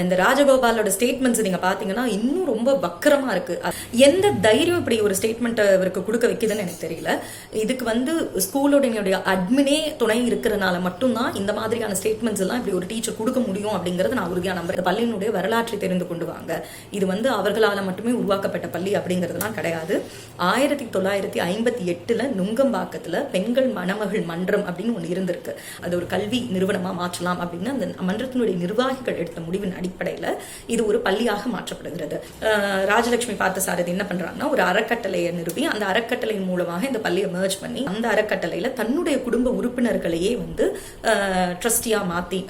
இந்த ராஜகோபாலோட ஸ்டேட்மெண்ட்ஸ் நீங்க பாத்தீங்கன்னா இன்னும் ரொம்ப வக்கரமா இருக்கு. எந்த தைரியம் இப்படி ஒரு ஸ்டேட்மெண்ட் அவருக்கு கொடுக்க வைக்குதுன்னு எனக்கு தெரியல. இதுக்கு ஸ்கூலோடைய அட்மினே துணை இருக்கிறனால மட்டும்தான் இந்த மாதிரியான ஸ்டேட்மெண்ட்ஸ் எல்லாம் இப்படி ஒரு டீச்சர் கொடுக்க முடியும் அப்படிங்கறத நான் உறுதியா நம்புறேன். பள்ளியினுடைய வரலாற்றை தெரிந்து கொண்டு வாங்க. இது அவர்களால மட்டுமே உருவாக்கப்பட்ட பள்ளி அப்படிங்கறதுலாம் கிடையாது. 1958 நுங்கம்பாக்கத்துல பெண்கள் மணமகள் மன்றம் அப்படின்னு ஒண்ணு இருந்திருக்கு. அது ஒரு கல்வி நிறுவனமா மாற்றலாம் அப்படின்னு அந்த மன்றத்தினுடைய நிர்வாகிகள் எடுத்த முடிவின் அடிப்படையில இது ஒரு பள்ளியாக மாற்றப்படுகிறது. ராஜலட்சுமி பார்த்தசாரதி என்ன பண்றாங்கன்னா ஒரு அறக்கட்டளையை நிறுவி அந்த அறக்கட்டளையின் மூலமாக இந்த பள்ளியை மெர்ஜ் பண்ணி அந்த அறக்கட்டளையில தன்னுடைய குடும்ப உறுப்பினர்களையே ட்ரஸ்டியா மாத்தி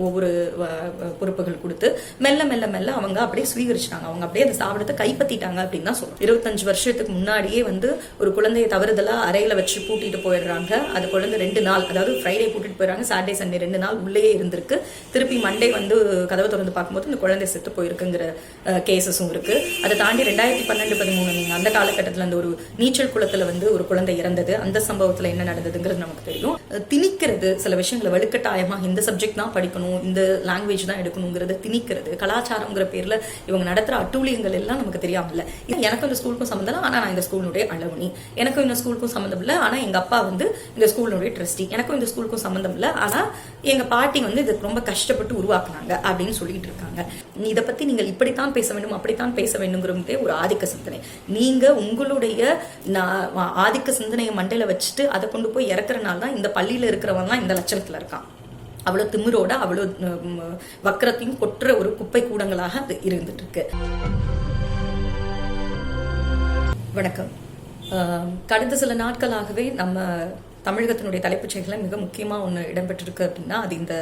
ஒவ்வொரு பொறுப்புகள் கொடுத்து மெல்ல மெல்ல மெல்ல அவங்க அப்படியே ஸ்வீகரிச்சாங்க. அவங்க அப்படியே அந்த ஸ்தாபனத்தை கைப்பற்றிட்டாங்க அப்படின்னு தான் சொல்லுவோம். 25 வருஷத்துக்கு முன்னாடியே ஒரு குழந்தையை தவறுதலா அறையில வச்சு பூட்டிட்டு போயிடுறாங்க. அது குழந்தை 2 நாள், அதாவது ஃப்ரைடே பூட்டிட்டு போயிடுறாங்க, சாட்டர்டே சண்டே 2 நாள் உள்ளேயே இருந்திருக்கு. திருப்பி மண்டே கதவை திறந்து பார்க்கும்போது இந்த குழந்தை செத்து போயிருக்குங்கிற கேசஸும் இருக்கு. அதை தாண்டி 2012-13 நீங்க அந்த காலகட்டத்தில் அந்த ஒரு நீச்சல் குளத்துல ஒரு குழந்தை இறந்தது. அந்த சம்பவத்துல என்ன நடந்ததுங்கிறது நமக்கு தெரியும். திணிக்கிறது, சில விஷயங்களை வலுக்கட்டாயமா இந்த சப்ஜெக்ட் தான் படிக்கணும், இந்த லாங்குவேஜ் தான் எடுக்கணுங்கிறத திணிக்கிறது, கலாச்சாரங்கிற பேர்ல இவங்க நடத்துற அட்டூழியங்கள் எல்லாம் நமக்கு தெரியாம இல்ல. எனக்கு இந்த ஸ்கூலுக்கும் சம்பந்தம் இல்லை, ஆனா நான் இந்த ஸ்கூலுடைய அளவுனி. எனக்கும் இந்த ஸ்கூலுக்கும் சம்பந்தம் இல்லை, ஆனா எங்க அப்பா இந்த ஸ்கூலுடைய ட்ரஸ்டி. எனக்கும் இந்த ஸ்கூலுக்கும் சம்பந்தம் இல்லை, ஆனா எங்க பாட்டி இதுக்கு ரொம்ப கஷ்டப்பட்டு உருவாக்குனாங்க அப்படின்னு சொல்லிட்டு இருக்காங்க. இதை பத்தி நீங்கள் இப்படித்தான் பேச வேண்டும், அப்படித்தான் பேச வேண்டும்ங்கிறதே ஒரு ஆதிக்க சிந்தனை. நீங்க உங்களுடைய ஆதிக்க சிந்தனையை மண்டையில வச்சுட்டு அதை கொண்டு போய் இறக்குறனால தான் இந்த பள்ளியில இருக்கிறவங்க தான் இந்த லட்சணத்துல இருக்கான். அவ்வளவு திமிரோட அவ்வளவு வக்கரத்தையும் கொற்ற ஒரு குப்பை கூடங்களாக அது இருந்துட்டு இருக்கு. வணக்கம். கடந்த சில நாட்களாகவே நம்ம தமிழகத்தினுடைய தலைப்புச் செய்திகளை மிக முக்கியமா ஒன்று இடம்பெற்றிருக்கு அப்படின்னா அது இந்த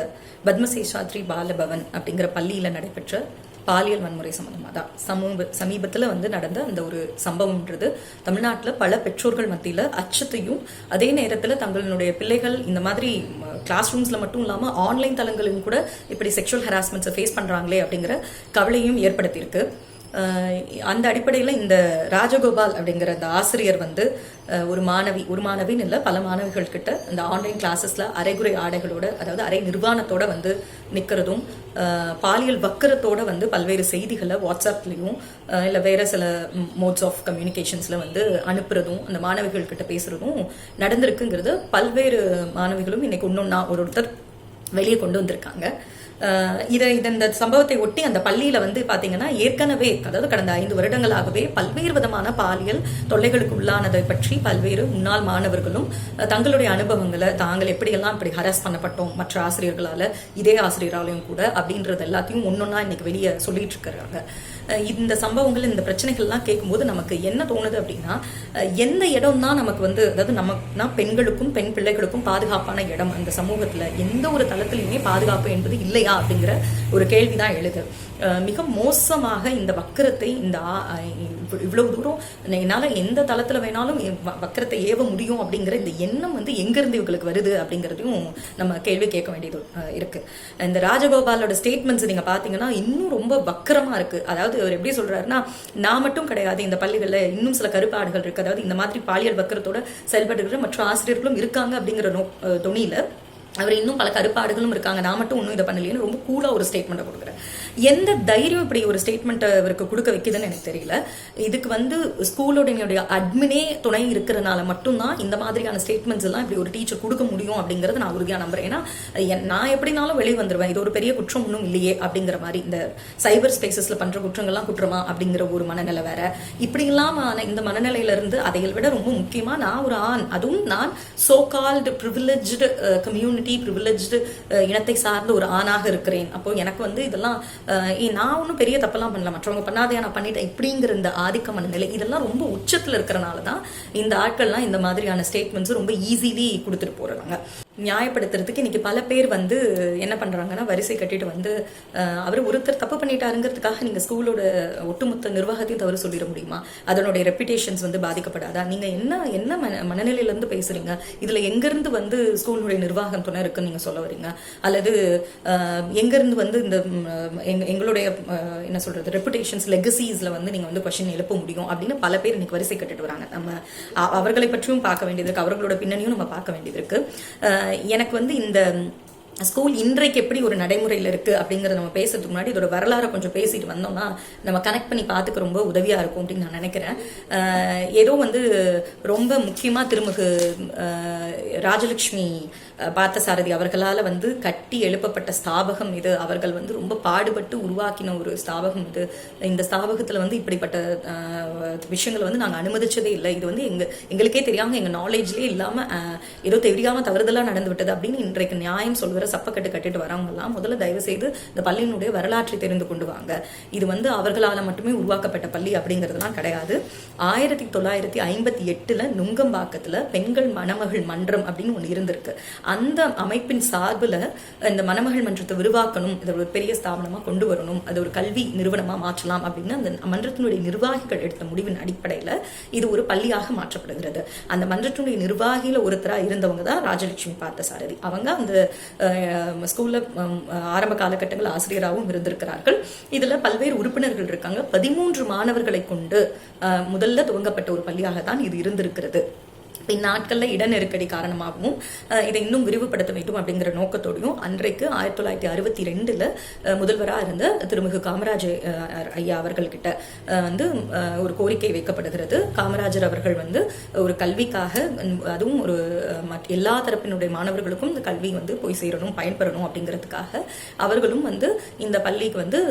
பத்மசேஷாத்ரி பாலபவன் அப்படிங்கிற பள்ளியில நடைபெற்ற பாலியல் வன்முறை சம்பந்தமாக தான். சமீபத்தில் நடந்த அந்த ஒரு சம்பவம்ன்றது தமிழ்நாட்டில் பல பெற்றோர்கள் மத்தியில் அச்சத்தையும், அதே நேரத்தில் தங்களுடைய பிள்ளைகள் இந்த மாதிரி கிளாஸ் ரூம்ஸ்ல மட்டும் இல்லாமல் ஆன்லைன் தளங்களிலும் கூட இப்படி செக்ஷுவல் ஹராஸ்மெண்ட்ஸை ஃபேஸ் பண்றாங்களே அப்படிங்கிற கவலையும் ஏற்படுத்தியிருக்கு. அந்த அடிப்படையில் இந்த ராஜகோபால் அப்படிங்கிற அந்த ஆசிரியர் ஒரு மாணவின்னு இல்லை, பல மாணவிகள் கிட்ட இந்த ஆன்லைன் கிளாஸஸ்ல அரைகுறை ஆடைகளோட, அதாவது அரை நிர்வாணத்தோட நிற்கிறதும், பாலியல் வக்கரத்தோட பல்வேறு செய்திகளை வாட்ஸ்அப்லையும் இல்லை வேற சில மோட்ஸ் ஆஃப் கம்யூனிகேஷன்ஸ்ல அனுப்புறதும், அந்த மாணவிகள் கிட்ட பேசுறதும் நடந்திருக்குங்கிறது பல்வேறு மாணவிகளும் இன்னைக்கு ஒருத்தர் வெளியே கொண்டு வந்திருக்காங்க. இந்த சம்பவத்தை ஒட்டி அந்த பள்ளியில பாத்தீங்கன்னா ஏற்கனவே, அதாவது கடந்த 5 வருடங்களாகவே பல்வேறு விதமான பாலியல் தொல்லைகளுக்கு உள்ளானதை பற்றி பல்வேறு முன்னாள் மாணவர்களும் தங்களுடைய அனுபவங்களை, தாங்கள் எப்படியெல்லாம் இப்படி ஹராஸ் பண்ணப்பட்டோம் மற்ற ஆசிரியர்களால, இதே ஆசிரியராலையும் கூட அப்படின்றது எல்லாத்தையும் ஒன்னொன்னா இன்னைக்கு வெளியே சொல்லிட்டு இருக்கிறாங்க. இந்த சம்பவங்கள், இந்த பிரச்சனைகள்லாம் கேட்கும்போது நமக்கு என்ன தோணுது அப்படின்னா, எந்த இடம் தான் நமக்கு அதாவது பெண்களுக்கும் பெண் பிள்ளைகளுக்கும் பாதுகாப்பான இடம் அந்த சமூகத்துல எந்த ஒரு தளத்திலுமே பாதுகாப்பு என்பது இல்லையா அப்படிங்கிற ஒரு கேள்விதான் எழுது. மிக மோசமாக இந்த வக்கரத்தை, இந்த இவ்வளவு தூரம் என்னால எந்த தளத்துல வேணாலும் வக்கரத்தை ஏவ முடியும் அப்படிங்கிற இந்த எண்ணம் எங்கிருந்து இவங்களுக்கு வருது அப்படிங்கறதையும் நம்ம கேள்வி கேட்க வேண்டியது இருக்கு. இந்த ராஜகோபாலோட ஸ்டேட்மெண்ட்ஸ் நீங்க பாத்தீங்கன்னா இன்னும் ரொம்ப வக்கரமா இருக்கு. அதாவது அவர் எப்படி சொல்றாருன்னா, நான் மட்டும் கிடையாது, இந்த பள்ளிகள்ல இன்னும் சில கருப்பாடுகள் இருக்கு, அதாவது இந்த மாதிரி பாலியல் வக்கரத்தோட செயல்படுகிற மற்ற ஆசிரியர்களும் இருக்காங்க அப்படிங்கிற தொனியில அவர் இன்னும் பல கருப்பாடுகளும் இருக்காங்க, நான் மட்டும் ஒன்றும் இதை பண்ணலைன்னு ரொம்ப கூலா ஒரு ஸ்டேட்மெண்ட்டை கொடுக்குறேன். எந்த தைரியம் இப்படி ஒரு ஸ்டேட்மெண்ட்டை அவருக்கு கொடுக்க வைக்குதுன்னு எனக்கு தெரியல. இதுக்கு ஸ்கூலோடைய அட்மினே துணை இருக்கிறனால மட்டும்தான் இந்த மாதிரியான ஸ்டேட்மெண்ட்ஸ் எல்லாம் இப்படி ஒரு டீச்சர் கொடுக்க முடியும் அப்படிங்கறத நான் உறுதியா நம்புறேன். ஏன்னா நான் எப்படினாலும் வெளியே வந்துருவேன், இது ஒரு பெரிய குற்றம் ஒன்றும் இல்லையே அப்படிங்கிற மாதிரி. இந்த சைபர் ஸ்பேசஸ்ல பண்ற குற்றங்கள்லாம் குற்றமா அப்படிங்கிற ஒரு மனநிலை வேற. இப்படி இல்லாம இந்த மனநிலையில இருந்து அதை விட ரொம்ப முக்கியமா நான் ஒரு ஆண், அதுவும் நான் so called privileged community, privileged இனத்தை சார்ந்த ஒரு ஆணாக இருக்கிறேன். அப்போ எனக்கு இதெல்லாம் நான் ஒன்றும் பெரிய தப்பெல்லாம் பண்ணல, மற்றவங்க பண்ணாதையா நான் பண்ணிட்டேன் இப்படிங்கிற இந்த ஆதிக்க மனநிலை இதெல்லாம் ரொம்ப உச்சத்துல இருக்கிறனால தான் இந்த ஆட்கள்லாம் இந்த மாதிரியான ஸ்டேட்மெண்ட்ஸ் ரொம்ப ஈஸிலி கொடுத்துட்டு போறாங்க. நியாயப்படுத்துறதுக்கு இன்னைக்கு பல பேர் என்ன பண்றாங்கன்னா, வரிசை கட்டிட்டு அவர் ஒருத்தர் தப்பு பண்ணிட்டாருங்கிறதுக்காக நீங்க ஸ்கூலோட ஒட்டுமொத்த நிர்வாகத்தையும் தவறு சொல்லிட முடியுமா? அதனுடைய ரெப்புடேஷன்ஸ் பாதிக்கப்படாதா? நீங்க என்ன மனநிலையில இருந்து பேசுறீங்க? இதுல எங்க இருந்து ஸ்கூலுடைய நிர்வாகம் துணை இருக்குன்னு நீங்க சொல்ல வரீங்க? அல்லது எங்க இருந்து இந்த எங்களுடைய என்ன சொல்றது ரெப்புடேஷன்ஸ் லெகசிஸ்ல நீங்க கொஸ்டின் எழுப்ப முடியும் அப்படின்னு பல பேர் இன்னைக்கு வரிசை கட்டிட்டு வராங்க. நம்ம அவர்களை பற்றியும் பார்க்க வேண்டியது இருக்கு, அவர்களோட பின்னணியும் நம்ம பார்க்க வேண்டியது இருக்கு. எனக்கு இந்த ஸ்கூல் இன்றைக்கு எப்படி ஒரு நடைமுறையில் இருக்குது அப்படிங்கிறத நம்ம பேசுறதுக்கு முன்னாடி இதோட வரலாறை கொஞ்சம் பேசிட்டு வந்தோம்னா நம்ம கனெக்ட் பண்ணி பார்த்துக்க ரொம்ப உதவியாக இருக்கும் அப்படின்னு நான் நினைக்கிறேன். ஏதோ வந்து ரொம்ப முக்கியமாக திருமிகு ராஜலட்சுமி பார்த்தசாரதி அவர்களால் வந்து கட்டி எழுப்பப்பட்ட ஸ்தாபகம் இது. அவர்கள் வந்து ரொம்ப பாடுபட்டு உருவாக்கின ஒரு ஸ்தாபகம் இது. இந்த ஸ்தாபகத்தில் வந்து இப்படிப்பட்ட விஷயங்களை வந்து நாங்கள் அனுமதிச்சதே இல்லை. இது வந்து எங்களுக்கே தெரியாமல் எங்கள் நாலேஜ்லேயே இல்லாமல் ஏதோ தெரியாமல் தவறுதலாக நடந்து விட்டது அப்படின்னு இன்றைக்கு நியாயம் சொல்கிற சப்பக்கட்டு கட்டிட்டு வரவங்கலாம் முதல்ல தயவு செய்து இந்த பள்ளியினுடைய வரலாற்றை தெரிந்து கொண்டு வாங்க. இது வந்து அவர்களால் மட்டுமே உருவாக்கப்பட்ட பள்ளி அப்படிங்கிறதுலாம் கிடையாது. 1958 நுங்கம்பாக்கத்தில் பெண்கள் மணமகள் மன்றம் அப்படின்னு ஒன்று இருந்திருக்கு. அந்த அமைப்பின் சார்பில் இந்த மணமகள் மன்றத்தை விரிவாக்கணும், இதை ஒரு பெரிய ஸ்தாபனமாக கொண்டு வரணும், அது ஒரு கல்வி நிறுவனமாக மாற்றலாம் அப்படின்னு அந்த மன்றத்தினுடைய நிர்வாகிகள் எடுத்த முடிவின் அடிப்படையில் இது ஒரு பள்ளியாக மாற்றப்படுகிறது. அந்த மன்றத்தினுடைய நிர்வாகியில் ஒருத்தராக இருந்தவங்க தான் ராஜலட்சுமி பார்த்தசாரதி. அவங்க அந்த ஸ்கூல்ல ஆரம்ப காலகட்டங்கள் ஆசிரியராகவும் இருந்திருக்கிறார்கள். இதுல பல்வேறு உறுப்பினர்கள் இருக்காங்க. 13 மாணவர்களை கொண்டு முதல்ல துவங்கப்பட்ட ஒரு பள்ளியாகத்தான் இது இருந்திருக்கிறது. இந்நாட்களில் இட நெருக்கடி காரணமாகவும் இதை இன்னும் விரிவுபடுத்த வேண்டும் அப்படிங்கிற நோக்கத்தோடையும் அன்றைக்கு 1962 முதல்வராக இருந்த திருமிகு காமராஜ் ஐயா அவர்கள்கிட்ட வந்து ஒரு கோரிக்கை வைக்கப்படுகிறது. காமராஜர் அவர்கள் வந்து ஒரு கல்விக்காக, அதுவும் ஒரு எல்லா தரப்பினுடைய மாணவர்களுக்கும் இந்த கல்வி வந்து போய் சேரணும், பயன்பெறணும் அப்படிங்கிறதுக்காக அவர்களும் வந்து இந்த பள்ளிக்கு வந்து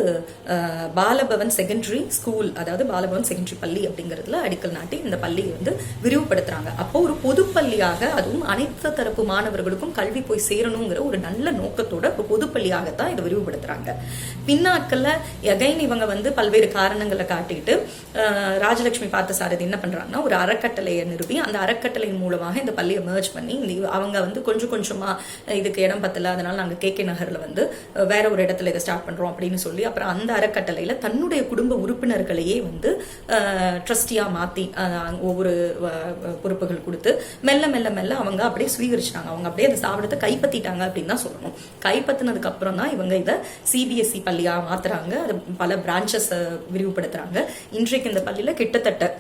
பாலபவன் செகண்டரி ஸ்கூல், அதாவது பாலபவன் செகண்டரி பள்ளி அப்படிங்கிறதுல அடிக்கல் நாட்டி இந்த பள்ளியை வந்து விரிவுபடுத்துறாங்க. அப்போ ஒரு பொதுப்பள்ளியாக, அதுவும் அனைத்து தரப்பு மாணவர்களுக்கும் கல்வி போய் சேரணுங்கிற ஒரு நல்ல நோக்கத்தோட ஒரு பொதுப்பள்ளியாகத்தான் இதை விரிவுபடுத்துறாங்க. பின்னாட்கள்ல எகைன் இவங்க வந்து பல்வேறு காரணங்களை காட்டிட்டு ராஜலட்சுமி பார்த்தசாரதி என்ன பண்றாங்கன்னா ஒரு அறக்கட்டளையை நிறுவி அந்த அறக்கட்டளையின் மூலமாக இந்த பள்ளியை மர்ஜ் பண்ணி அவங்க வந்து கொஞ்சம் கொஞ்சமா இதுக்கு இடம் பத்தல, அதனால நாங்கள் KK நகர்ல வந்து வேற ஒரு இடத்துல இதை ஸ்டார்ட் பண்றோம் அப்படின்னு சொல்லி அப்புறம் அந்த அறக்கட்டளையில தன்னுடைய குடும்ப உறுப்பினர்களையே வந்து ட்ரஸ்டியா மாத்தி ஒவ்வொரு பொறுப்புகள் கொடுத்து மெல்ல மெல்ல மெல்ல அவங்க அப்படியே சுவீகரிச்சிட்டாங்க. அவங்க அப்படியே அந்த ஸ்தாபனத்தை கைப்பற்றிட்டாங்க அப்படின்னு தான் சொல்லணும். கைப்பற்றினதுக்கு அப்புறம் தான் இவங்க இதை CBSE பள்ளியா மாத்துறாங்க. அது பல பிரான்ச்சஸ் விரிவுபடுத்துறாங்க. இன்றைக்கு இந்த பள்ளியில கிட்டத்தட்ட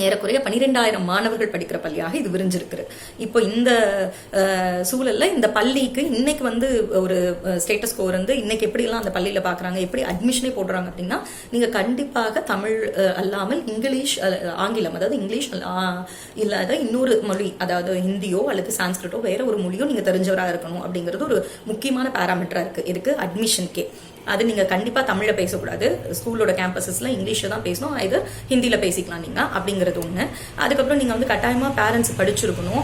ஏறக்குறைய 12,000 மாணவர்கள் படிக்கிற பள்ளியாக இது விரிஞ்சிருக்கு. இப்போ இந்த சூழல்ல இந்த பள்ளிக்கு இன்னைக்கு வந்து ஒரு ஸ்டேட்டஸ் கோ வந்து இன்னைக்கு எப்படிலாம் அந்த பள்ளியில பாக்குறாங்க, எப்படி அட்மிஷனே போடுறாங்க அப்படின்னா, நீங்க கண்டிப்பாக தமிழ் அல்லாமல் இங்கிலீஷ், ஆங்கிலம், அதாவது இங்கிலீஷ் இல்லாத இன்னொரு மொழி, அதாவது ஹிந்தியோ அல்லது சான்ஸ்கிரிட்டோ வேற ஒரு மொழியோ நீங்க தெரிஞ்சவராக இருக்கணும் அப்படிங்கிறது ஒரு முக்கியமான பேராமீட்டரா இருக்கு இதுக்கு அட்மிஷனுக்கே. அது நீங்க கண்டிப்பா தமிழ்ல பேசக்கூடாது. ஸ்கூலோட கேம்பஸஸ்ல இங்கிலீஷ்ல தான் பேசணும், இது ஹிந்தியில பேசிக்கலாம் நீங்க அப்படிங்கிறது ஒண்ணு. அதுக்கப்புறம் நீங்க வந்து கட்டாயமா பேரண்ட்ஸ் படிச்சிருக்கணும்,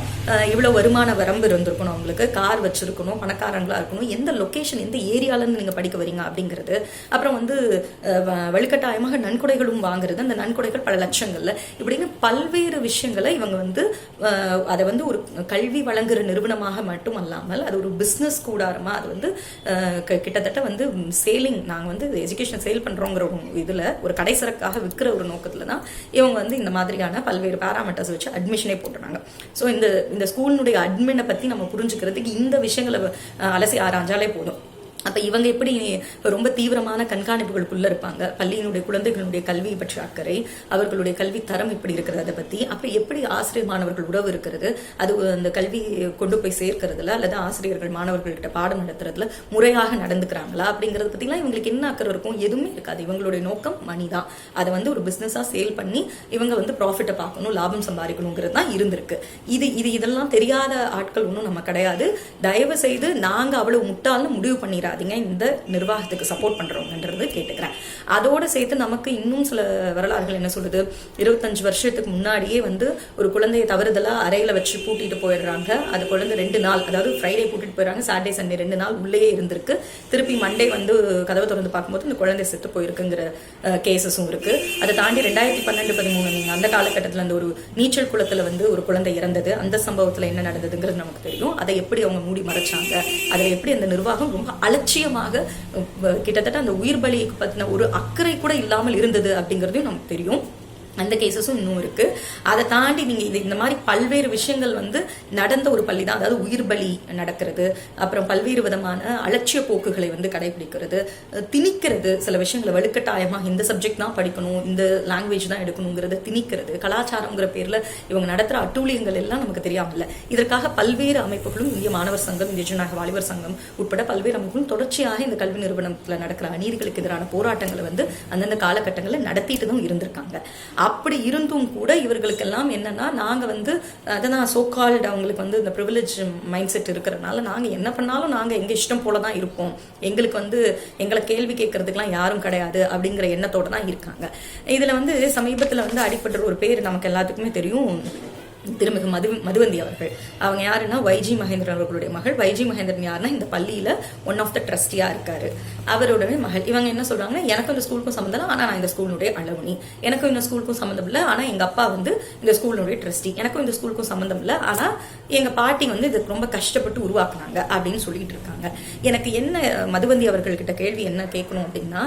இவ்வளவு வருமான வரம்பு இருந்திருக்கணும், அவங்களுக்கு கார் வச்சிருக்கணும், பணக்காரங்களா இருக்கணும், எந்த லொகேஷன் எந்த ஏரியால இருந்து நீங்க படிக்க வரீங்க அப்படிங்கிறது. அப்புறம் வந்து வலுக்கட்டாயமாக நன்கொடைகளும் வாங்குறது, அந்த நன்கொடைகள் பல லட்சங்கள்ல, இப்படின்னு பல்வேறு விஷயங்களை இவங்க வந்து அதை வந்து ஒரு கல்வி வழங்குற நிறுவனமாக மட்டும் அல்லாமல் அது ஒரு பிசினஸ் கூடாரமா அது வந்து கிட்டத்தட்ட வந்து சேலிங், நாங்கள் வந்து எஜுகேஷன் சேல் பண்ணுறோங்கிற ஒரு இதில் ஒரு கடைசரக்காக விற்கிற ஒரு நோக்கத்தில் தான் இவங்க வந்து இந்த மாதிரியான பல்வேறு பேராமீட்டர்ஸ் வச்சு அட்மிஷனே போட்டுறாங்க. ஸோ இந்த ஸ்கூலினுடைய அட்மினை பற்றி நம்ம புரிஞ்சுக்கிறதுக்கு இந்த விஷயங்களை அலசி ஆராய்ஞ்சாலே போதும். அப்போ இவங்க எப்படி ரொம்ப தீவிரமான கண்காணிப்புகளுக்குள்ள இருப்பாங்க, பள்ளியினுடைய குழந்தைகளுடைய கல்வியை பற்றி அக்கறை, அவர்களுடைய கல்வி தரம் எப்படி இருக்கிறது அதை பற்றி, அப்புறம் எப்படி ஆசிரியர் மாணவர்கள் உறவு இருக்கிறது, அது அந்த கல்வி கொண்டு போய் சேர்க்கறதுல அல்லது ஆசிரியர்கள் மாணவர்கள்கிட்ட பாடம் நடத்துறதுல முறையாக நடந்துக்கிறாங்களா அப்படிங்கிறத பற்றிலாம் இவங்களுக்கு என்ன அக்கறை இருக்கும், எதுவுமே இருக்காது. இவங்களுடைய நோக்கம் மணி தான். அதை வந்து ஒரு பிஸ்னஸாக சேல் பண்ணி இவங்க வந்து ப்ராஃபிட்டை பார்க்கணும், லாபம் சம்பாதிக்கணுங்கிறது தான் இருந்திருக்கு. இதெல்லாம் தெரியாத ஆட்கள் ஒன்றும் நம்ம கிடையாது. தயவு செய்து நாங்கள் அவ்வளவு முட்டாள்னு முடிவு பண்ணிடுறோம் இந்த நிர்வாகத்துக்கு சப்போர்ட் பண்றவங்கன்றது கேட்டுக்கிறேன். அதோட சேர்த்து நமக்கு இன்னும் சில வரலாறுகள் என்ன சொல்லுது, 25 வருஷத்துக்கு முன்னாடியே வந்து ஒரு குழந்தையை தவறுதலா அறையில வச்சு பூட்டிட்டு போயிடுறாங்க. அது குழந்தை 2 நாள், அதாவது ஃப்ரைடே பூட்டிட்டு போயிடுறாங்க, சாட்டர்டே சண்டே 2 நாள் உள்ளே இருந்திருக்கு. திருப்பி மண்டே வந்து கதவை திறந்து பார்க்கும்போது இந்த குழந்தை செத்து போயிருக்குங்கிற கேசஸும் இருக்கு. அதை தாண்டி 2012-13 நீங்க அந்த காலகட்டத்தில் அந்த ஒரு நீச்சல் குளத்துல வந்து ஒரு குழந்தை இறந்தது, அந்த சம்பவத்துல என்ன நடந்ததுங்கிறது நமக்கு தெரியும். அதை எப்படி அவங்க மூடி மறைச்சாங்க, அதை எப்படி அந்த நிர்வாகம் ரொம்ப அலட்சியமாக கிட்டத்தட்ட அந்த உயிர் பலியை பத்தின ஒரு அக்கறை கூட இல்லாமல் இருந்தது அப்படிங்கிறதையும் நமக்கு தெரியும். அந்த கேசஸும் இன்னும் இருக்கு. அதை தாண்டி நீங்க இந்த மாதிரி பல்வேறு விஷயங்கள் வந்து நடந்த ஒரு பள்ளி தான். அதாவது உயிர் பலி நடக்கிறது, அப்புறம் பல்வேறு விதமான அலட்சிய போக்குகளை வந்து கடைபிடிக்கிறது, திணிக்கிறது, சில விஷயங்களை வலுக்கட்டாயமா இந்த சப்ஜெக்ட் தான் படிக்கணும், இந்த லாங்குவேஜ் தான் எடுக்கணுங்கிறத திணிக்கிறது, கலாச்சாரங்கிற பேர்ல இவங்க நடத்துற அட்டூழியங்கள் எல்லாம் நமக்கு தெரியாமல. இதற்காக பல்வேறு அமைப்புகளும், இந்திய மாணவர் சங்கம், இந்திய ஜனநாயக வாலிபர் சங்கம் உட்பட பல்வேறு அமைப்புகளும் தொடர்ச்சியாக இந்த கல்வி நிறுவனத்துல நடக்கிற அநீதிகளுக்கு எதிரான போராட்டங்களை வந்து அந்தந்த காலகட்டங்களில் நடத்திட்டு தான் இருந்திருக்காங்க. அப்படி இருந்தும் கூட இவர்களுக்கெல்லாம் என்னன்னா, நாங்க வந்து அதான் சோகால்டு அவங்களுக்கு வந்து இந்த ப்ரிவிலேஜ் மைண்ட் செட் இருக்கிறதுனால நாங்க என்ன பண்ணாலும் நாங்க எங்க இஷ்டம் போலதான் இருப்போம், எங்களுக்கு வந்து எங்களை கேள்வி கேட்கறதுக்கெல்லாம் யாரும் கிடையாது அப்படிங்கிற எண்ணத்தோட தான் இருக்காங்க. இதுல வந்து சமீபத்துல வந்து அடிபடுற ஒரு பேர் நமக்கு எல்லாத்துக்குமே தெரியும், திருமிகு மதுவந்தி அவர்கள். அவங்க யாருன்னா வைஜி மகேந்திரன் அவர்களுடைய மகள். வைஜி மகேந்திரன் யாருன்னா இந்த பள்ளியில ஒன் ஆஃப் த ட்ரஸ்டியா இருக்காரு, அவரோட மகள். இவங்க என்ன சொல்றாங்கன்னா, எனக்கும் இந்த ஸ்கூலுக்கும் சம்மந்தம் இல்லை, ஆனா நான் இந்த ஸ்கூலுடைய அலுவலி. எனக்கும் இந்த ஸ்கூலுக்கும் சம்மந்தம் இல்லை, ஆனா எங்க அப்பா வந்து இந்த ஸ்கூலுடைய ட்ரஸ்டி. எனக்கும் இந்த ஸ்கூலுக்கும் சம்மந்தம் இல்லை, ஆனா எங்க பாட்டி வந்து இதுக்கு ரொம்ப கஷ்டப்பட்டு உருவாக்குனாங்க அப்படின்னு சொல்லிட்டு இருக்காங்க. எனக்கு என்ன மதுவந்தி அவர்கள்கிட்ட கேள்வி என்ன கேட்கணும் அப்படின்னா,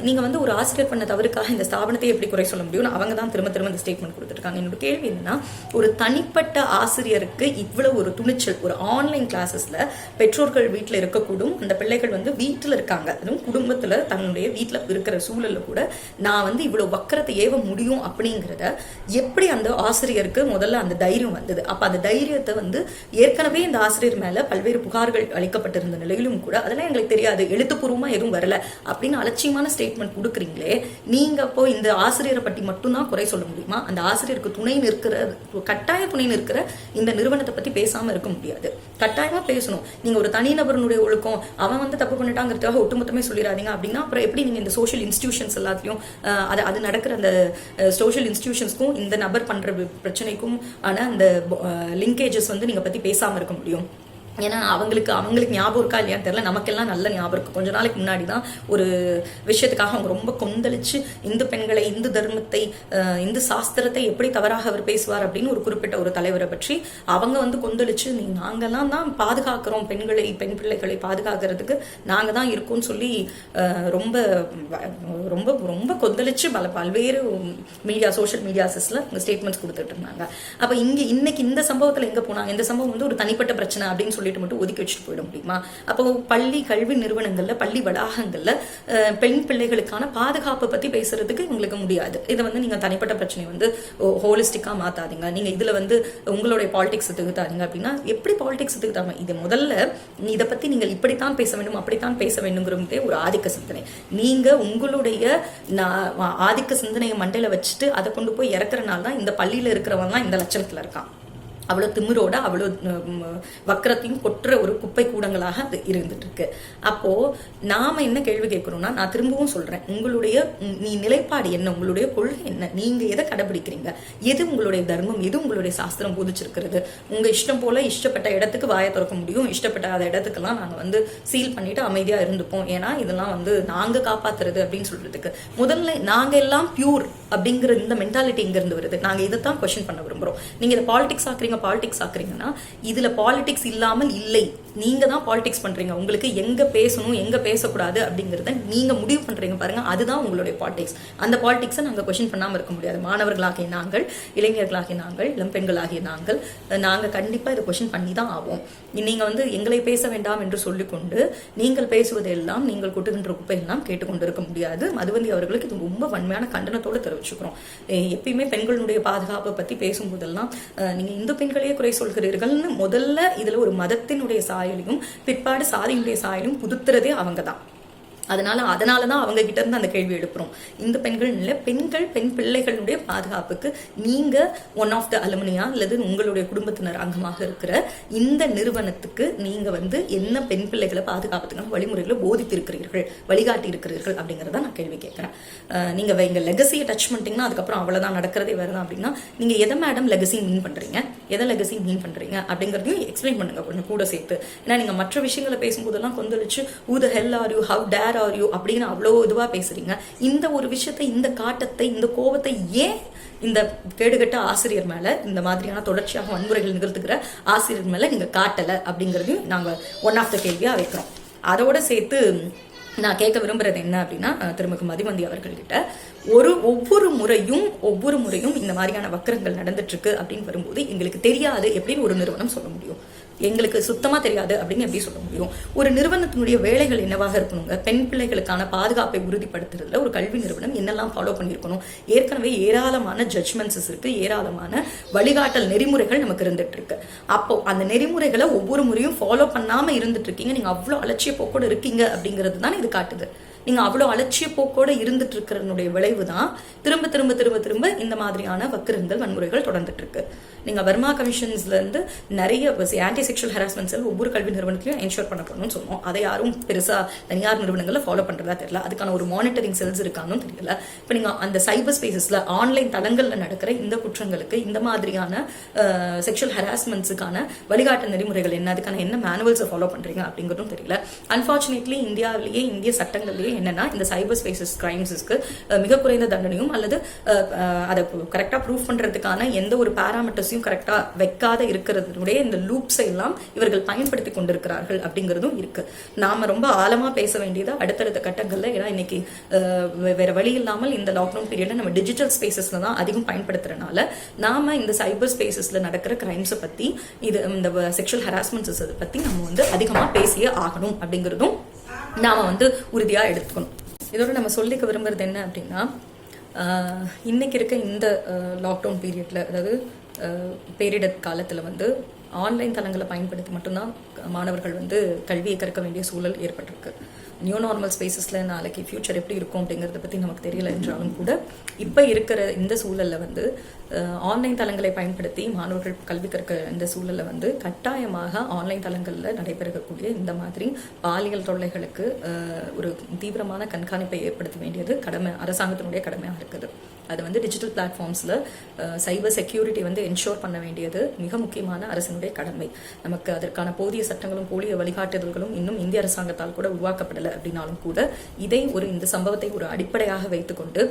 நீங்க வந்து ஒரு ஆசிரியர் பண்ண தவறுக்காக இந்த ஸ்தாபனத்தை எப்படி குறை சொல்ல முடியும்? அவங்க தான் திரும்ப திரும்ப இந்த ஸ்டேட்மெண்ட் கொடுத்துருக்காங்க. என்னோட கேள்வி என்னன்னா, ஒரு தனிப்பட்ட ஆசிரியருக்கு இவ்வளவு ஒரு துணிச்சல், ஒரு ஆன்லைன் கிளாஸஸ்ல பெற்றோர்கள் வீட்டில் இருக்கக்கூடும், அந்த பிள்ளைகள் வந்து வீட்டில் இருக்காங்க, அதுவும் குடும்பத்துல தன்னுடைய வீட்டில் இருக்கிற சூழல்ல கூட நான் வந்து இவ்வளவு வக்கரத்தை ஏவ முடியும் அப்படிங்கிறத எப்படி அந்த ஆசிரியருக்கு முதல்ல அந்த தைரியம் வந்தது? அப்ப அந்த தைரியத்தை வந்து ஏற்கனவே இந்த ஆசிரியர் மேல பல்வேறு புகார்கள் அளிக்கப்பட்டிருந்த நிலையிலும் கூட அதெல்லாம் எங்களுக்கு தெரியாது, எழுத்துப்பூர்வமா எதுவும் வரல அப்படின்னு அலட்சியமான ஸ்டேட்மெண்ட் கொடுக்குறீங்களே, நீங்க அப்போ இந்த ஆசிரியரை பற்றி மட்டும்தான் குறை சொல்ல முடியுமா? அந்த ஆசிரியருக்கு துணை நிற்கிற, கட்டாய துணை நிற்கிற இந்த நிறுவனத்தை பத்தி பேசாம இருக்க முடியாது. கட்டாயமா பேசணும். நீங்க ஒரு தனிநபருடைய ஒழுக்கம், அவன் வந்து தப்பு பண்ணிட்டாங்கிறதுக்காக ஒட்டுமொத்தமே சொல்லிடாதீங்க அப்படின்னா அப்புறம் எப்படி நீங்க இந்த சோஷியல் இன்ஸ்டிடியூஷன்ஸ் எல்லாத்தையும் அது நடக்கிற அந்த சோஷியல் இன்ஸ்டிடியூஷன்ஸ்க்கும் இந்த நபர் பண்ற பிரச்சனைக்கும் ஆன அந்த லிங்கேஜஸ் வந்து நீங்க பத்தி பேசாம இருக்க முடியும்? ஏன்னா அவங்களுக்கு ஞாபகம் இருக்கா இல்லையான்னு தெரியல, நமக்கெல்லாம் நல்ல ஞாபகம் இருக்கு. கொஞ்ச நாளைக்கு முன்னாடி தான் ஒரு விஷயத்துக்காக அவங்க ரொம்ப கொந்தளிச்சு இந்து பெண்களை, இந்து தர்மத்தை, இந்து சாஸ்திரத்தை எப்படி தவறாக அவர் பேசுவார் அப்படின்னு ஒரு குறிப்பிட்ட ஒரு தலைவரை பற்றி அவங்க வந்து கொந்தளிச்சு, நாங்கெல்லாம் தான் பாதுகாக்கிறோம் பெண்களை, பெண் பிள்ளைகளை பாதுகாக்கிறதுக்கு நாங்க தான் இருக்கோம்னு சொல்லி ரொம்ப ரொம்ப ரொம்ப கொந்தளிச்சு பல்வேறு மீடியா, சோஷியல் மீடியாஸ்ல ஸ்டேட்மெண்ட்ஸ் கொடுத்துட்டு இருந்தாங்க. அப்ப இன்னைக்கு இந்த சம்பவத்துல எங்க போனாங்க? இந்த சம்பவம் வந்து ஒரு தனிப்பட்ட பிரச்சனை அப்படின்னு சொல்லி மட்டும் ஒதுக்கி வச்சுட்டு போயிட முடியுமா? அப்போ பள்ளி கல்வி நிறுவனங்கள்ல, பள்ளி வளாகங்கள்ல பெண் பிள்ளைகளுக்கான பாதுகாப்பை பத்தி பேசுறதுக்கு உங்களுக்கு முடியாது. இதை வந்து நீங்க தனிப்பட்ட பிரச்சனை வந்து ஹோலிஸ்டிக்கா மாத்தாதீங்க, நீங்க இதுல வந்து உங்களுடைய பாலிடிக்ஸ் திகுத்தாதீங்க அப்படின்னா எப்படி பாலிடிக்ஸ் திகுத்தாம? இது முதல்ல இதை பத்தி நீங்கள் இப்படித்தான் பேச வேண்டும், அப்படித்தான் பேச வேண்டும்ங்கிறதே ஒரு ஆதிக்க சிந்தனை. நீங்க உங்களுடைய ஆதிக்க சிந்தனையை மண்டையில வச்சுட்டு அதை கொண்டு போய் இறக்குறனால தான் இந்த பள்ளியில இருக்கிறவங்க தான் இந்த லட்சணத்துல இருக்கான். அவ்வளோ திமிரோட, அவ்வளோ வக்கரத்தையும் கொட்டுற ஒரு குப்பை கூடங்களாக அது இருந்துட்டு இருக்கு. அப்போ நாம என்ன கேள்வி கேட்கணும்னா, நான் திரும்பவும் சொல்றேன், உங்களுடைய நிலைப்பாடு என்ன, உங்களுடைய கொள்கை என்ன, நீங்க எதை கடைபிடிக்கிறீங்க, எது உங்களுடைய தர்மம், எது உங்களுடைய சாஸ்திரம் போதிச்சிருக்கிறது? உங்க இஷ்டம் போல இஷ்டப்பட்ட இடத்துக்கு வாயை திறக்க முடியும், இஷ்டப்பட்ட இடத்துக்கெல்லாம் நாங்க வந்து சீல் பண்ணிட்டு அமைதியா இருந்துப்போம், ஏன்னா இதெல்லாம் வந்து நாங்க காப்பாத்துறது அப்படின்னு சொல்றதுக்கு முதல்ல நாங்க எல்லாம் பியூர் அப்படிங்கிற இந்த மென்டாலிட்டி இங்க இருந்து வருது. நாங்க இதைத்தான் கொஸ்டின் பண்ண விரும்புறோம். நீங்க இதை பாலிடிக்ஸ் ஆக்குறீங்கன்னா இதுல பாலிடிக்ஸ் இல்லாமல் இல்லை, நீங்க தான் பாலிடிக்ஸ் பண்றீங்க. உங்களுக்கு எங்க பேசணும், எங்க பேசக்கூடாது அப்படிங்கறத நீங்க முடிவு பண்றீங்க பாருங்க, அதுதான் உங்களுடைய பாலிடிக்ஸ். அந்த பாலிடிக்ஸை நாங்க கொஸ்டின் பண்ணாம இருக்க முடியாது. மாணவர்களாகிய நாங்கள், இளைஞர்களாகிய நாங்கள், இளம் பெண்களாகிய நாங்க கண்டிப்பா இதை கொஸ்டின் பண்ணி தான் ஆவோம். நீங்க வந்து எங்களை பேச வேண்டாம் என்று சொல்லிக்கொண்டு நீங்கள் பேசுவதெல்லாம், நீங்கள் கொட்டுகின்ற குப்பையெல்லாம் கேட்டுக்கொண்டு இருக்க முடியாது. மதுவந்தி அவர்களுக்கு இது ரொம்ப வன்மையான கண்டனத்தோடு தெரிவிச்சுக்கிறோம். எப்பயுமே பெண்களுடைய பாதுகாப்பை பத்தி பேசும்போதெல்லாம் நீங்க இந்து பெண்களையே குறை சொல்கிறீர்கள்னு முதல்ல இதுல ஒரு மதத்தினுடைய சாயலையும் பிற்பாடு சாதியினுடைய சாயலையும் புதுத்துறதே அவங்க தான். அதனாலதான் அவங்க கிட்ட இருந்து அந்த கேள்வி எழுப்புறோம். இந்த பெண்கள் இல்ல, பெண் பிள்ளைகளுடைய பாதுகாப்புக்கு நீங்க ஒன் ஆஃப் த அலுமினியா அல்லது உங்களுடைய குடும்பத்தினர் அங்கமாக இருக்கிற இந்த நிறுவனத்துக்கு நீங்க வந்து என்ன பெண் பிள்ளைகளை பாதுகாப்புக்கான வழிமுறைகளை போதித்திருக்கிறீர்கள், வழிகாட்டி இருக்கிறீர்கள் அப்படிங்கறத நான் கேள்வி கேட்கிறேன். நீங்க எங்க லெகசியை டச் பண்ணிட்டீங்கன்னா அதுக்கப்புறம் அவ்வளவுதான், நடக்கிறதே வேறதான். அப்படின்னா நீங்க எதை மேடம் லெகசி மீன் பண்றீங்க, எதை லெகசி மீன் பண்றீங்க அப்படிங்கறதையும் எக்ஸ்பிளைன் பண்ணுங்க கொஞ்சம் கூட சேர்த்து. ஏன்னா நீங்க மற்ற விஷயங்களை பேசும்போதெல்லாம் கொந்தளிச்சு who the hell are you, how dare are you அப்படின்னு அவ்வளோ இதுவா பேசுறீங்க. இந்த ஒரு விஷயத்தை, இந்த காட்டத்தை, இந்த கோபத்தை ஏன் இந்த கேடுகட்ட ஆசிரியர் மேல, இந்த மாதிரியான தொடர்ச்சியாக வன்முறைகள் நிகழ்த்துக்கிற ஆசிரியர் மேல நீங்க காட்டல அப்படிங்கறதையும் நாங்க ஒன் ஆஃப் த கேள்வியா வைக்கிறோம். அதோட சேர்த்து நான் கேட்க விரும்புறது என்ன அப்படின்னா திருமதி மதிவந்தி அவர்கள்கிட்ட ஒவ்வொரு முறையும் இந்த மாதிரியான வக்கரங்கள் நடந்துட்டு இருக்கு அப்படின்னு வரும்போது எங்களுக்கு தெரியாது எப்படின்னு ஒரு நிறுவனம் சொல்ல முடியும்? எங்களுக்கு சுத்தமா தெரியாது அப்படின்னு எப்படி சொல்ல முடியும்? ஒரு நிறுவனத்தினுடைய வேலைகள் என்னவாக இருக்கணுங்க? பெண் பிள்ளைகளுக்கான பாதுகாப்பை உறுதிப்படுத்துறதுல ஒரு கல்வி நிறுவனம் என்னெல்லாம் ஃபாலோ பண்ணியிருக்கணும்? ஏற்கனவே ஏராளமான ஜட்ஜ்மெண்ட்ஸ் இருக்கு, ஏராளமான வழிகாட்டல் நெறிமுறைகள் நமக்கு இருந்துட்டு இருக்கு. அப்போ அந்த நெறிமுறைகளை ஒவ்வொரு முறையும் ஃபாலோ பண்ணாம இருந்துட்டு இருக்கீங்க, நீங்க அவ்வளவு அலட்சிய போக்கோடு இருக்கீங்க அப்படிங்கிறது தான் இது காட்டுது. நீங்க அவ்வளவு அலட்சிய போக்கோட இருந்துட்டு இருக்கிறனுடைய விளைவு தான் திரும்ப திரும்ப திரும்ப திரும்ப இந்த மாதிரியான வக்கிரங்கள் வன்முறைகள் தொடர்ந்துட்டு இருக்கு. நீங்க வர்மா கமிஷன்ஸ்ல இருந்து நிறைய ஆன்டி செக்ஷுவல் ஹராஸ்மெண்ட் செல் ஒவ்வொரு கல்வி நிறுவனத்திலையும் என்ஷோர் பண்ணணும்னு சொன்னோம். அதை யாரும் பெருசா தனியார் நிறுவனங்கள்ல ஃபாலோ பண்றதா தெரியல. அதுக்கான ஒரு மானிட்டரிங் செல்ஸ் இருக்கான்னு தெரியல. இப்ப நீங்க அந்த சைபர் ஸ்பேசஸ்ல ஆன்லைன் தளங்கள்ல நடக்கிற இந்த குற்றங்களுக்கு இந்த மாதிரியான செக்ஷுவல் ஹராஸ்மெண்ட்ஸுக்கான வழிகாட்டு நெறிமுறைகள் என்ன, அதுக்கான என்ன மேனுவல்ஸை ஃபாலோ பண்றீங்க அப்படிங்கிறதும் தெரியல. அன்பார்ச்சுனேட்லி இந்தியாவிலேயே இந்திய சட்டங்கள்லயே என்னன்னா இந்த சைபர் ஸ்பேசஸ் கிரைம்ஸ்க்கு மிக குறைந்த தண்டனையும் அல்லது அதை கரெக்டா ப்ரூவ் பண்றதுக்கான எந்த ஒரு பாராமீட்டர்ஸையும் கரெக்டா வைக்காத இருக்கிறதுடைய இந்த லூப்ஸை எல்லாம் இவர்கள் பயன்படுத்தி கொண்டிருக்கிறார்கள் அப்படிங்கிறதும் இருக்கு. நாம ரொம்ப ஆழமா பேச வேண்டியது அடுத்தடுத்த கட்டங்கள்ல. ஏன்னா இன்னைக்கு வேற வழி இல்லாமல் இந்த லாக்டவுன் பீரியட்ல நம்ம டிஜிட்டல் ஸ்பேசஸ்ல தான் அதிகம் பயன்படுத்துறதுனால நாம இந்த சைபர் ஸ்பேசஸ்ல நடக்கிற கிரைம்ஸை பத்தி இந்த செக்ஷுவல் ஹராஸ்மெண்ட்ஸ் பத்தி நம்ம அதிகமா பேசியே ஆகணும் அப்படிங்கிறதும் நாம உறுதியா எடுத்துக்கணும். இதோட நம்ம சொல்லிக்க விரும்புறது என்ன அப்படின்னா, இன்னைக்கு இருக்க இந்த லாக்டவுன் பீரியட்ல, அதாவது பேரிடர் காலத்துல ஆன்லைன் தளங்களை பயன்படுத்தி மட்டும்தான் மாணவர்கள் கல்வியை கற்க வேண்டிய சூழல் ஏற்பட்டிருக்கு. நியூ நார்மல் ஸ்பேசஸ்ல நாளைக்கு ஃபியூச்சர் எப்படி இருக்கும் அப்படிங்கறத பத்தி நமக்கு தெரியல என்றாலும் கூட இப்ப இருக்கிற இந்த சூழல்ல ஆன்லைன் தளங்களை பயன்படுத்தி மாணவர்கள் கல்வி கற்க இந்த சூழல்ல கட்டாயமாக ஆன்லைன் தளங்கள்ல நடைபெறக்கூடிய இந்த மாதிரி பாலியல் தொல்லைகளுக்கு ஒரு தீவிரமான கண்காணிப்பை ஏற்படுத்த வேண்டியது அரசாங்கத்தினுடைய கடமையா இருக்குது. அது டிஜிட்டல் பிளாட்ஃபார்ம்ஸ்ல சைபர் செக்யூரிட்டி என்ஷோர் பண்ண வேண்டியது மிக முக்கியமான அரசினுடைய கடமை. நமக்கு அதற்கான போதிய சட்டங்களும் போலிய வழிகாட்டுதல்களும் இன்னும் இந்திய அரசாங்கத்தால் கூட உருவாக்கப்படலை அப்படின்னாலும் கூட இந்த சம்பவத்தை ஒரு அடிப்படையாக வைத்துக்கொண்டு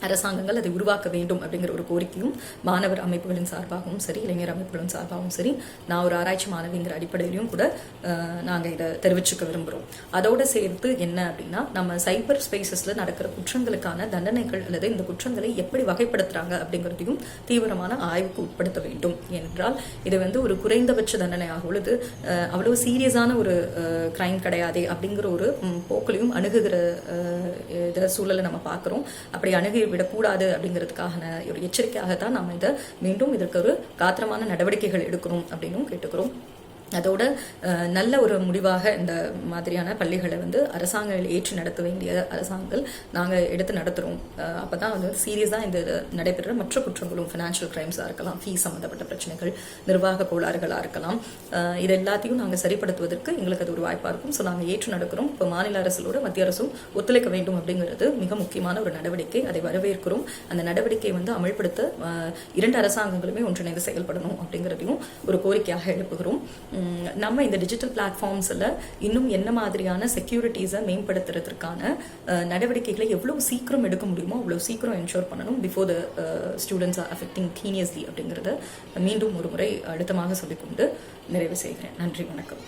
அரசாங்கங்கள் அதை உருவாக்க வேண்டும் அப்படிங்கிற ஒரு கோரிக்கையும் மாணவர் அமைப்புகளின் சார்பாகவும் சரி, இளைஞர் அமைப்புகளின் சார்பாகவும் சரி, நான் ஒரு ஆராய்ச்சி மாணவிங்கிற அடிப்படையிலையும் கூட நாங்கள் இதை தெரிவிச்சுக்க விரும்புகிறோம். அதோட சேர்த்து என்ன அப்படின்னா, நம்ம சைபர் ஸ்பேசஸ்ல நடக்கிற குற்றங்களுக்கான தண்டனைகள் அல்லது இந்த குற்றங்களை எப்படி வகைப்படுத்துறாங்க அப்படிங்கிறதையும் தீவிரமான ஆய்வுக்கு உட்படுத்த வேண்டும். ஏனென்றால் இது ஒரு குறைந்தபட்ச தண்டனையாக உள்ளது, அவ்வளவு சீரியஸான ஒரு கிரைம் கிடையாதே அப்படிங்கிற ஒரு போக்கிலையும் அணுகுகிற சூழலை நம்ம பார்க்குறோம். அப்படி அணுகி விடக்கூடாது அப்படிங்கிறதுக்கான ஒரு எச்சரிக்கையாகத்தான் நம்ம மீண்டும் இதற்கு ஒரு காத்திரமான நடவடிக்கைகள் எடுக்கணும் அப்படின்னு கேட்டுக்கிறோம். அதோட நல்ல ஒரு முடிவாக இந்த மாதிரியான பள்ளிகளை அரசாங்கம் ஏற்று நடத்த வேண்டிய அரசாங்கங்கள் நாங்கள் எடுத்து நடத்துகிறோம். அப்போதான் சீரியஸாக இந்த நடைபெறுற மற்ற குற்றங்களும் ஃபினான்ஷியல் கிரைம்ஸாக இருக்கலாம், ஃபீஸ் சம்மந்தப்பட்ட பிரச்சனைகள், நிர்வாக கோளாறுகளாக இருக்கலாம், இது எல்லாத்தையும் நாங்கள் சரிப்படுத்துவதற்கு எங்களுக்கு அது ஒரு வாய்ப்பாக இருக்கும். ஸோ நாங்கள் ஏற்று நடக்கிறோம். இப்போ மாநில அரசோட மத்திய அரசும் ஒத்துழைக்க வேண்டும் அப்படிங்கிறது மிக முக்கியமான ஒரு நடவடிக்கை. அதை வரவேற்கிறோம். அந்த நடவடிக்கையை அமல்படுத்த இரண்டு அரசாங்கங்களுமே ஒன்றிணைந்து செயல்படணும் அப்படிங்கிறதையும் ஒரு கோரிக்கையாக எழுப்புகிறோம். நம்ம இந்த டிஜிட்டல் பிளாட்ஃபார்ம்ஸ்ல இன்னும் என்ன மாதிரியான செக்யூரிட்டிஸை மேம்படுத்துறதுக்கான நடவடிக்கைகளை எவ்வளவு சீக்கிரம் எடுக்க முடியுமோ அவ்வளவு சீக்கிரம் என்ஷோர் பண்ணணும் before the students are affecting டீனியர்ஸ்லி அப்படிங்கிறத மீண்டும் ஒரு முறை அழுத்தமாக சொல்லிக்கொண்டு நிறைவு செய்கிறேன். நன்றி, வணக்கம்.